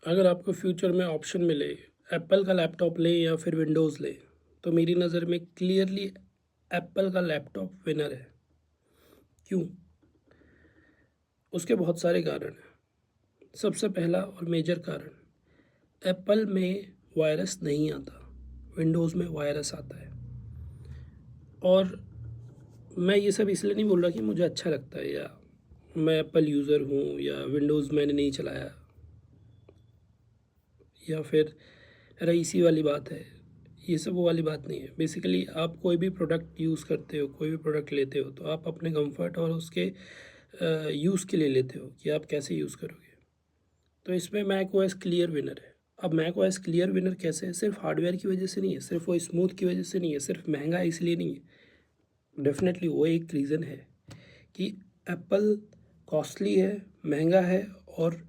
अगर आपको फ्यूचर में ऑप्शन मिले एप्पल का लैपटॉप लें या फिर विंडोज़ लें, तो मेरी नज़र में क्लियरली एप्पल का लैपटॉप विनर है। क्यों? उसके बहुत सारे कारण हैं। सबसे पहला और मेजर कारण, एप्पल में वायरस नहीं आता, विंडोज़ में वायरस आता है। और मैं ये सब इसलिए नहीं बोल रहा कि मुझे अच्छा लगता है या मैं एप्पल यूज़र हूँ या विंडोज़ मैंने नहीं चलाया या फिर रईसी वाली बात है, ये सब वो वाली बात नहीं है। बेसिकली आप कोई भी प्रोडक्ट यूज़ करते हो, कोई भी प्रोडक्ट लेते हो, तो आप अपने कंफर्ट और उसके यूज़ के लिए लेते हो कि आप कैसे यूज़ करोगे। तो इसमें मैक ओएस क्लियर विनर है। अब मैक ओएस क्लियर विनर कैसे है? सिर्फ हार्डवेयर की वजह से नहीं है, सिर्फ वो स्मूथ की वजह से नहीं है, सिर्फ महंगा है इसलिए नहीं है। डेफिनेटली वो एक रीज़न है कि एप्पल कॉस्टली है, महंगा है और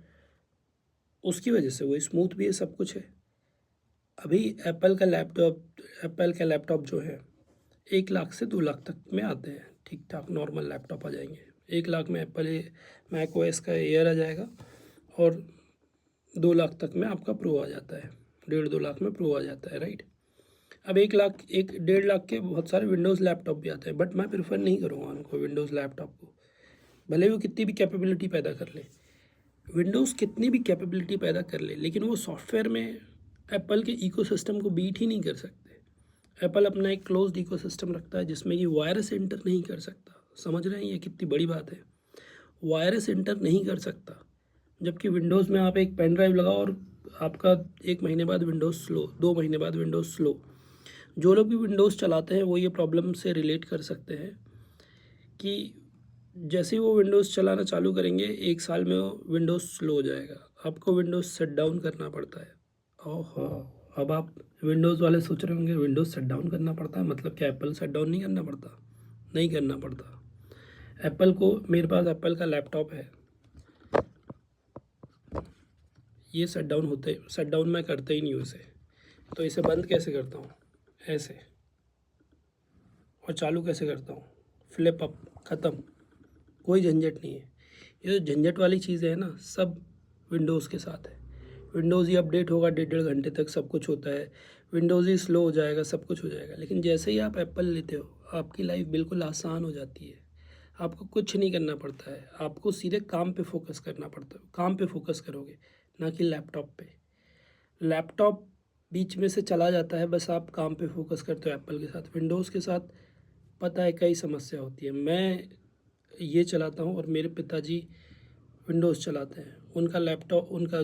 उसकी वजह से वो स्मूथ भी है, सब कुछ है। अभी एप्पल का लैपटॉप जो है 1 लाख से 2 लाख तक में आते हैं, ठीक ठाक नॉर्मल लैपटॉप आ जाएंगे। 1 लाख में एप्पल मैक ओएस का एयर आ जाएगा और 2 लाख तक में आपका प्रो आ जाता है, 1.5-2 लाख में प्रो आ जाता है, राइट। अब 1 लाख 1-1.5 लाख के बहुत सारे विंडोज़ लैपटॉप भी आते हैं, बट मैं प्रेफर नहीं करूँगा उनको, विंडोज़ लैपटॉप को। भले वो कितनी भी कैपेबिलिटी पैदा कर ले, विंडोज़ कितनी भी कैपेबिलिटी पैदा कर ले, लेकिन वो सॉफ्टवेयर में एप्पल के इकोसिस्टम को बीट ही नहीं कर सकते। एप्पल अपना एक क्लोज्ड इकोसिस्टम रखता है जिसमें कि वायरस एंटर नहीं कर सकता। समझ रहे हैं ये कितनी बड़ी बात है? वायरस एंटर नहीं कर सकता। जबकि विंडोज़ में आप एक पेन ड्राइव लगाओ और आपका 1 महीने बाद विंडोज़ स्लो, 2 महीने बाद विंडोज़ स्लो। जो लोग भी विंडोज़ चलाते हैं वो ये प्रॉब्लम से रिलेट कर सकते हैं कि जैसे ही वो विंडोज़ चलाना चालू करेंगे 1 साल में वो विंडोज़ स्लो हो जाएगा, आपको विंडोज़ शट डाउन करना पड़ता है। ओहो, अब आप विंडोज़ वाले सोच रहे होंगे विंडोज़ शट डाउन करना पड़ता है, मतलब क्या एप्पल शट डाउन नहीं करना पड़ता? नहीं करना पड़ता। एप्पल को, मेरे पास एप्पल का लैपटॉप है, ये शट डाउन मैं करता ही नहीं हूँ इसे। तो इसे बंद कैसे करता हूँ? ऐसे। और चालू कैसे करता हूँ? फ्लिप अप, ख़त्म। कोई झंझट नहीं है। ये जो झंझट वाली चीज़ें हैं ना, सब विंडोज़ के साथ है। विंडोज़ ही अपडेट होगा 1.5 घंटे तक, सब कुछ होता है। विंडोज़ ही स्लो हो जाएगा, सब कुछ हो जाएगा। लेकिन जैसे ही आप एप्पल लेते हो, आपकी लाइफ बिल्कुल आसान हो जाती है। आपको कुछ नहीं करना पड़ता है, आपको सीधे काम पे फोकस करना पड़ता है। काम पे फोकस करोगे, ना कि लैपटॉप पे। लैपटॉप बीच में से चला जाता है, बस आप काम पे फोकस करते हो एप्पल के साथ। विंडोज़ के साथ पता है कई समस्या होती है। मैं ये चलाता हूँ और मेरे पिताजी विंडोज़ चलाते हैं। उनका लैपटॉप, उनका